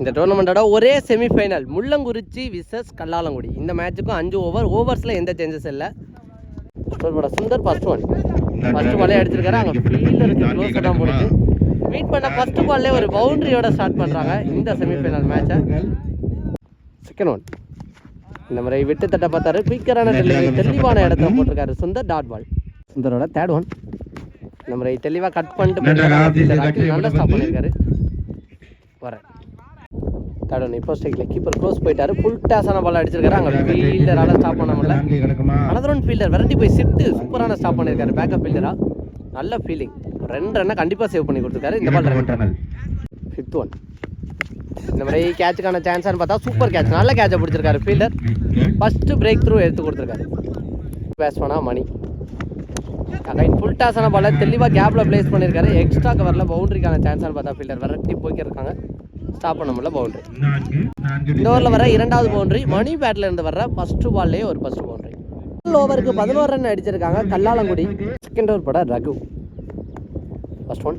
இந்த டோர்னமெண்ட்டோட ஒரே semi-final Mullankurichi versus Kallalangudi. இந்த மேட்சுக்கும் 5 ஓவர்ஸில் எந்த சேஞ்சஸ் இல்லை. சுந்தர் ஃபர்ஸ்ட் பாலே அடிச்சிருக்காரு. அங்கே ஃபீல்டருக்கு க்ளோஸாக தான் போடுது. மீட் பண்ண ஃபர்ஸ்ட் பால்லே ஒரு பவுண்டரியோட ஸ்டார்ட் பண்ணுறாங்க இந்த செமிஃபைனல் மேட்சை. செகண்ட் ஒன் இந்த மாதிரி விட்டு தட்ட பார்த்தாரு. குயிக்கரான தெளிவான இடத்துல போட்டிருக்காரு சுந்தர். Dot ball. சுந்தரோட தேர்ட் ஒன் இந்த மாதிரி தெளிவாக கட் பண்ணிட்டு நல்லா ஸ்டாப் பண்ணியிருக்காரு. வரேன் தேர்ட் ஒன் இப்போ ஸ்ட்ரைக்கில் கீப்பர் க்ளோஸ் போயிட்டாரு. ஃபுல் டாஸான பால் அடிச்சிருக்காரு. அங்கே ஃபீல்டரால் ஸ்டாப் பண்ண முடியல. அனதர் ஒன் ஃபீல்டர் விரட்டி போய் சிட்டு சூப்பரான ஸ்டாப் பண்ணியிருக்காரு. பேக்கப் ஃபீல்டராக நல்ல ஃபீலிங். 2 ரன்னை கண்டிப்பாக சேவ் பண்ணி கொடுத்துருக்காரு. இந்த பால் 2 ஃபிஃப்த் ஒன் இந்த மாதிரி கேட்சுக்கான சான்ஸான்னு பார்த்தா சூப்பர் கேட்ச். நல்ல கேட்சை பிடிச்சிருக்காரு ஃபீல்டர். ஃபஸ்ட்டு பிரேக் த்ரூ எடுத்து கொடுத்துருக்காரு. பேட்ஸ்மேனா மணி அகைன் ஃபுல் டாஸான பாலை தெளிவாக கேப்பில் பிளேஸ் பண்ணியிருக்காரு. எக்ஸ்ட்ரா கவரில் பவுண்டரிக்கான சான்ஸானு பார்த்தா ஃபீல்டர் விரட்டி போய்க்கிருக்காங்க. ஸ்டாப் பண்ண முடியல. பவுண்டரி. இந்த ஓவரில் வர 2வது பவுண்டரி மணி பேட்டில் இருந்து வர்ற ஃபஸ்ட்டு பால்லேயே ஒரு ஃபஸ்ட் பவுண்டரி. ஓவருக்கு 11 ரன் அடிச்சிருக்காங்க கல்லாலங்குடி. செகண்ட் ஓவர் பட ரகு. ஃபர்ஸ்ட் ஒன்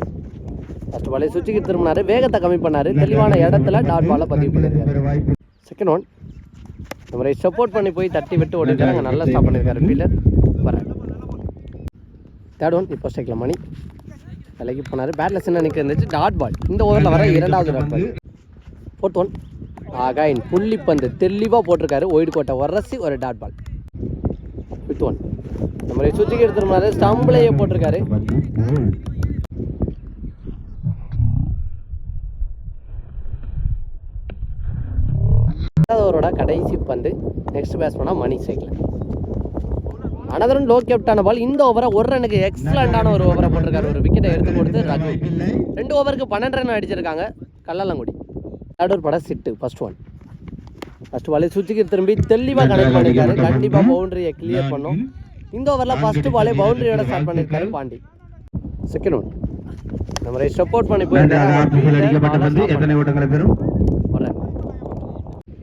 ஃபர்ஸ்ட் பாலே சுவிட்சுக்கு திரும்பினாரு. வேகத்தை கம்மி பண்ணார். தெளிவான இடத்துல டாட் பாலை பதிவு பண்ணியிருக்காரு. செகண்ட் ஒன் இந்த மாதிரி சப்போர்ட் பண்ணி போய் தட்டி விட்டு ஓடிட்டு அங்கே நல்லா ஸ்டாப் பண்ணியிருக்காரு ஃபீல்டர். வர தேர்ட் ஒன் இப்போ ஸ்ட்ரைக்கில் மணி விலைக்கு போனார். பேட்டில் சின்ன நிற்க இருந்துச்சு. Dot ball. இந்த ஓவரில் வர 2வது dot ball. Fourth one again புள்ளி பந்து தெளிவாக போட்டிருக்காரு. ஒயிட் கோட்டை வரசி ஒரு டாட் பால். ஃபிஃப்த் ஒன் இந்த மாதிரி சுவிட்சுக்கு எடுத்துருந்தாரு. ஸ்டம்பிளையே போட்டிருக்காரு. அவரோட கடைசி பந்து. நெக்ஸ்ட் பேட்ஸ்மேனா மணி சைக்கிள். அனதர் லோ கேப்டான பால். இந்த ஓவரை 1 ரன்னுக்கு எக்ஸலண்டான ஒரு ஓவரை போட்டிருக்காரு. ஒரு விக்கெட்டை எடுத்து கொடுத்து ரகு. 2 ஓவருக்கு 12 ரன் அடிச்சிருக்காங்க கல்லாலங்குடி. தேர்ட் ஓவர் பட சிட்டு. ஃபர்ஸ்ட் ஒன் ஃபர்ஸ்ட் பாலே சுவிட்சுக்கு திரும்பி தெளிவாக கனெக்ட் பண்ணியிருக்காரு. கண்டிப்பாக பவுண்டரியை கிளியர் பண்ணும். இந்த ஓவரில் ஃபர்ஸ்ட் பாலே பவுண்டரியோட ஸ்டார்ட் பண்ணியிருக்காரு பாண்டி. செகண்ட் ஒன் இந்த மாதிரி சப்போர்ட் பண்ணி போயிருக்காங்க.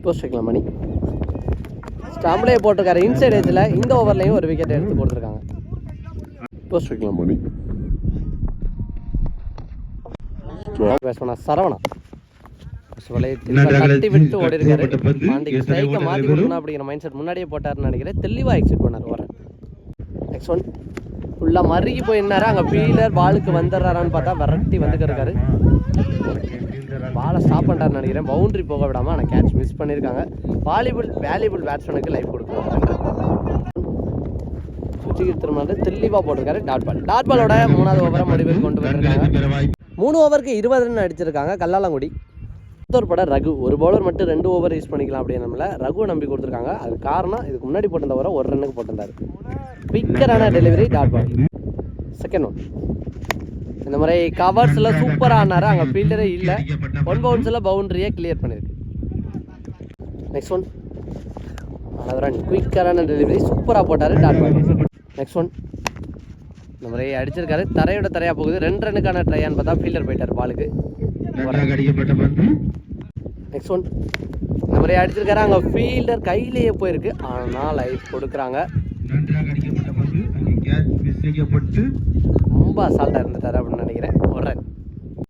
போஸ்ட்க்கலாம் மணி ஸ்டாம்ப்லேயே போட்டிருக்காரு. இன்சைட் ஏஜில் இந்த ஓவர்லையும் ஒரு விக்கெட் எடுத்து கொடுத்துருக்காங்க. போஸ்ட்க்கலாம் மணி பேசணும் சரவணா கட்டி விட்டு ஓடி இருக்காரு. பாண்டிக்கு ஸ்ட்ரைக்கை மாற்றி கொடுக்கணும் அப்படிங்கிற மைண்ட் செட் முன்னாடியே போட்டாருன்னு நினைக்கிறேன். தெளிவாக எக்ஸிட் பண்ணார். வரேன் நெக்ஸ்ட் ஒன் ஃபுல்லாக மறுகி போயிருந்தாரு. அங்கே ஃபீல்டர் பாலுக்கு வந்துடுறாரான்னு பார்த்தா விரட்டி வந்துக்கிருக்காரு. பாலை ஸ்டாப் பண்ணிட்டாருன்னு நினைக்கிறேன். பவுண்டரி போக விடாமல் ஆனால் கேட்ச் மிஸ் பண்ணியிருக்காங்க. வேல்யூபிள் பேட்ஸ்மேனுக்கு லைஃப் கொடுக்குறாங்க. சுவிட்சுக்கு திரும்ப தெளிவாக போட்டிருக்காரு. Dot ball. டாட் பாலோட 3வது ஓவரை முடிவுக்கு கொண்டு வந்திருக்காங்க. 3 ஓவருக்கு 20 ரன் அடிச்சிருக்காங்க கல்லாலங்குடி. ஒரு படம் ரகு. ஒரு பவுலர் மட்டும் 2 ஓவர் யூஸ் பண்ணிக்கலாம் அப்படின்னு நம்மள ரகுவை நம்பி கொடுத்துருக்காங்க. அது காரணம் இதுக்கு முன்னாடி போட்டிருந்த ஓவரை 1 ரன்னுக்கு போட்டிருந்தாரு. குயிக்கரான delivery. Dot ball. Second one இந்த மாதிரி கவர்ஸில் சூப்பராக ஆனார். அங்கே ஃபீல்டரே இல்லை. 1 பவுன்ஸில் பவுண்டரியை கிளியர் பண்ணியிருக்கு. Next one another run. குயிக்கரான டெலிவரி சூப்பராக போட்டார். Dot ball. நெக்ஸ்ட் ஒன் இந்த மாதிரி அடிச்சிருக்காரு. தரையோட தரையாக போகுது. 2 ரன்னுக்கான ட்ரையான்னு பார்த்தா ஃபீல்டர் போயிட்டார் பாலுக்கு. நெக்ஸ்ட் ஒன் இந்த மாதிரி அடிச்சிருக்காரு. அங்கே ஃபீல்டர் கையிலேயே போயிருக்கு. ஆனால் லைஃப் கொடுக்குறாங்க. ரொம்ப அசால்ட்டாக இருந்துட்டார் அப்படின்னு நினைக்கிறேன். ஒரு ரன்.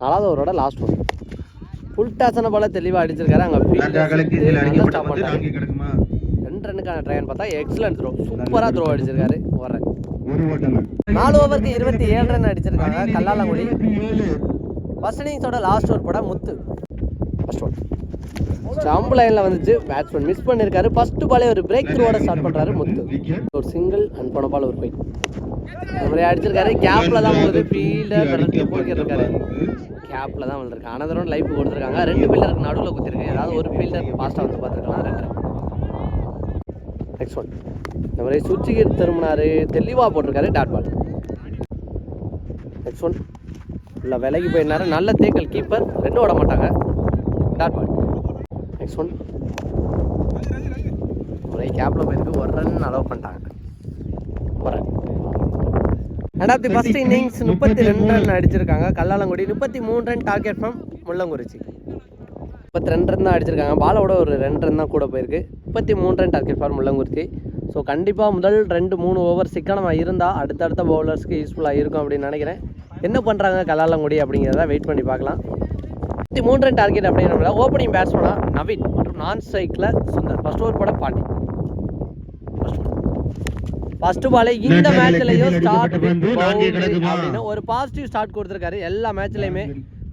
4வது ஓவரோட லாஸ்ட் ஒன் ஃபுல் டாஸான பால தெளிவாக அடிச்சிருக்காரு. அங்கே ஃபீல்டர் ஸ்டாப் பண்ணுறாரு. 2 ரன்னுக்கான ட்ரையான்னு பார்த்தா எக்ஸலன்ட் த்ரோ. சூப்பராக த்ரோ அடிச்சிருக்காரு. ஒரு ரன். 4 ஓவருக்கு 27 ரன் அடிச்சிருக்காங்க கல்லாலங்குடி. ஃபர்ஸ்ட் இன்னிங்ஸோட லாஸ்ட் ஓவர் போட முத்து. ஃபர்ஸ்ட் ஒன் ஸ்டம்ப் லைனில் வந்துச்சு. பேட்ஸ்மேன் மிஸ் பண்ணியிருக்காரு. ஃபர்ஸ்ட் பாலே ஒரு பிரேக் த்ரூவோட ஸ்டார்ட் பண்ணுறாரு முத்து. ஒரு சிங்கிள் அண்ட் போன பால் ஒரு ஃபைட் இந்த மாதிரி அடிச்சிருக்காரு. கேப்பில் தான் போகுது. ஃபீல்டர் விரட்டி போய்க்கிருக்காரு. கேப்பில் தான் வந்துருக்கு. அனதரும் லைஃப் கொடுத்துருக்காங்க. 2 ஃபீல்டருக்கு நடுவில் குத்திருக்கு. ஏதாவது ஒரு ஃபீல்டர் ஃபாஸ்ட்டாக வந்து பார்த்துருக்கலாம். 2 ரன். நெக்ஸ்ட் ஒன் இந்த மாதிரி சுவிட்சுக்கு திரும்பினாரு. தெளிவாக போட்டிருக்காரு. Dot ball. நெக்ஸ்ட் ஒன் இல்லை விலைக்கு போயிருந்தாரு. நல்ல தேக்கல். கீப்பர் 2 ஓட மாட்டாங்க. Dot ball. நெக்ஸ்ட் ஒன் ஒரே கேப்பில் போயிருக்கு. 1 ரன் அலோவ் பண்ணிட்டாங்க. 1 run. End of the first innings 32 run அடிச்சிருக்காங்க Kallalangudi. 33 run target from Mullangurichi. 32 run தான் அடிச்சிருக்காங்க. பாலோட ஒரு 2 ரன் தான் கூட போயிருக்கு. 33 run target for Mullankurichi. So கண்டிப்பாக முதல் 2-3 ஓவர் சிக்கனமாக இருந்தால் அடுத்தடுத்த பவுலர்ஸ்க்கு யூஸ்ஃபுல்லாக இருக்கும் அப்படின்னு நினைக்கிறேன். என்ன பண்ணுறாங்க கல்லாலங்குடி அப்படிங்கிறத வெயிட் பண்ணி பார்க்கலாம். 3 ரன் டார்கெட் அப்படிங்கிற ஓப்பனிங் பேட்ஸ்மேனா நவீன் மற்றும் நான் ஸ்ட்ரைக்கில் சுந்தர். ஃபர்ஸ்ட் ஓவர் போட பாண்டி. ஃபர்ஸ்ட் பாலே இந்த மேட்ச்லயும் ஸ்டார்ட் அப்படின்னு ஒரு பாசிட்டிவ் ஸ்டார்ட் கொடுத்துருக்காரு. எல்லா மேட்ச்லையுமே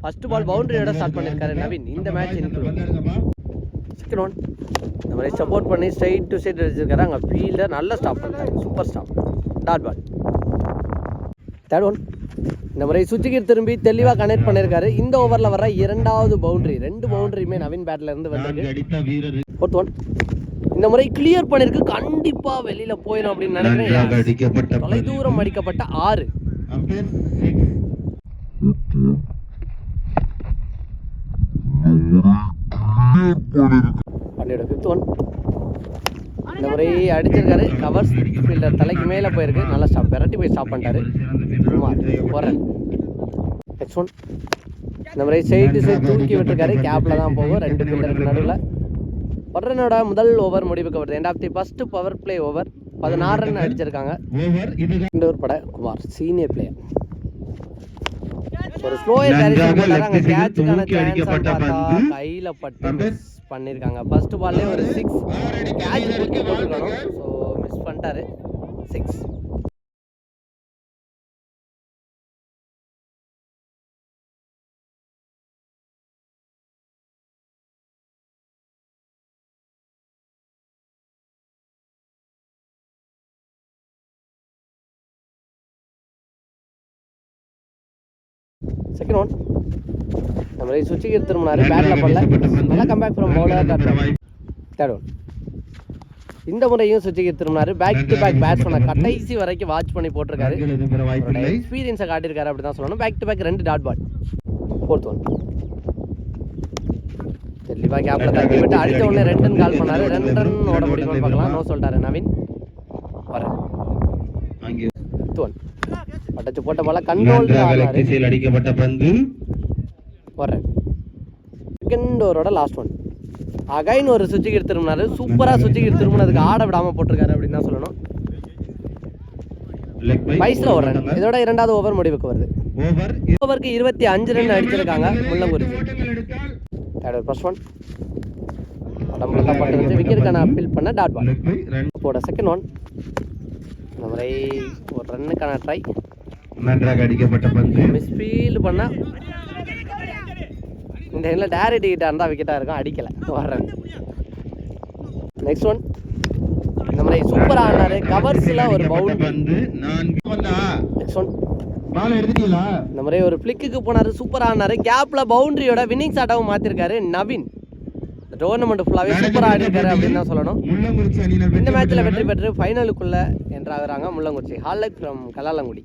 ஃபர்ஸ்ட் பால் பவுண்டரியோட ஸ்டார்ட் பண்ணியிருக்காரு நவீன். இந்த மேட்ச் செகண்ட் ஒன் இந்த மாதிரி சப்போர்ட் பண்ணி ஸ்ட்ரைட் டு ஸ்ட்ரைட் அடிச்சிருக்காரு. அங்கே ஃபீல்டர் நல்ல ஸ்டாப் பண்ணிட்டாரு. Super stop. Dot ball. Third one இந்த மாதிரி சுச்சிகீர் திரும்பி தெளிவாக கனெக்ட் பண்ணியிருக்காரு. இந்த ஓவரில் வர 2வது பவுண்டரி. 2 பவுண்டரியுமே நவீன் பேட்ல இருந்து வந்திருக்கு. ஃபோர்த் ஒன் இந்த முறை கிளியர் பண்ணிருக்கு. கண்டிப்பா வெளியில போயிடும் அப்படின்னு நினைக்கிறேன். தொலை தூரம் அடிக்கப்பட்ட 6. ஃபிஃப்த் ஒன் இந்த முறை அடிச்சிருக்காரு. கவர் ஃபீல்டர் தலைக்கு மேல போயிருக்கு. நல்லா ஸ்டாப் விரட்டி போய் ஸ்டாப் பண்ணிட்டாரு. நெக்ஸ்ட் ஒன் இந்த முறை சைடு தூக்கி விட்டுருக்காரு. கேப்ல தான் போகும் 2 ஃபீல்டருக்கு நடுவில். ஒரு ரனோட முதல் ஓவர் முடிவுக்கு வருது. End of the first power play over. 16 run அடிச்சிருக்காங்க. இந்த ஒரு பட குமார் சீனியர் பிளேயர் ஒரு ஸ்லோயர் டைரக்ஷன் போட்டாங்க. கேட்சுக்கான சான்ஸ் கையில பட்டு மிஸ் பண்ணிருக்காங்க. ஃபர்ஸ்ட் பால்லே ஒரு 6 கேட்ச் போட்டுருக்கணும். ஸோ மிஸ் பண்ணிட்டாரு. 6. செகண்ட் ஒன் நம்ம சுச்சிகீர் திரும்பினாரு. பேட்டில் பண்ணல. நல்லா comeback from bowler. Third one இந்த முறையும் சுச்சிகீர் திரும்பினாரு. பேக் டு பேக் பேட்ஸ் பண்ண கடைசி வரைக்கும் வாட்ச் பண்ணி போட்டிருக்காரு. எக்ஸ்பீரியன்ஸை காட்டியிருக்காரு அப்படி தான் சொல்லணும். Back to back 2 dot ball. Fourth one தெளிவாக கேப்பில் தட்டி விட்டு அடித்த உடனே 2 ரன் கால் பண்ணாரு. 2 ரன் ஓட முடியுமான்னு பார்க்கலாம். நோ சொல்லிட்டாரு நவீன். வரேன். ஃபிஃப்த் ஒன் பட்டச்சு போட்ட பால கண்ட்ரோல் அடிக்கப்பட்ட பந்து. வரேன். செகண்ட் ஓவரோட லாஸ்ட் ஒன் அகைன் ஒரு சுச்சிகீர் திரும்பினாரு. சூப்பராக சுச்சிகீர் திரும்பினதுக்கு ஆட விடாமல் போட்டிருக்காரு அப்படின்னு தான் சொல்லணும். வயசில் ஒரு ரன். இதோட 2வது ஓவர் முடிவுக்கு வருது. ஓவருக்கு 25 ரன் அடிச்சிருக்காங்க முள்ளங்குறிச்சி. ஃபர்ஸ்ட் ஒன் உடம்புல தான் பட்டு விக்கெட்டுக்கான அப்பீல் பண்ண டாட் பால். போட செகண்ட் ஒன் இந்த முறை ஒரு ரன்னுக்கான ட்ரை. நன்றாக அடிக்கப்பட்ட பந்து. மிஸ்ஃபீல்டு பண்ணா இந்த இதில் டேரக்ட் கிட்ட இருந்தால் விக்கெட்டாக இருக்கும். அடிக்கலை. வர்றேன். நெக்ஸ்ட் ஒன் இந்த மாதிரி சூப்பராக ஆடினாரு. கவர்ஸில் ஒரு பவுல் வந்து. நெக்ஸ்ட் ஒன் இந்த மாதிரி ஒரு ஃபிளிக்கு போனார். சூப்பராக ஆடினாரு. கேப்பில் பவுண்டரியோட வின்னிங் ஷாட்டாகவும் மாற்றிருக்காரு நவீன். டோர்னமெண்ட் ஃபுல்லாகவே சூப்பராக ஆடிருக்காரு அப்படின்னு தான் சொல்லணும். இந்த மேட்ச்சில் வெற்றி பெற்று ஃபைனலுக்குள்ளே என்ட்ராகிறாங்க முள்ளங்குறிச்சி. ஹால் லைக் ஃப்ரம் கல்லாலங்குடி.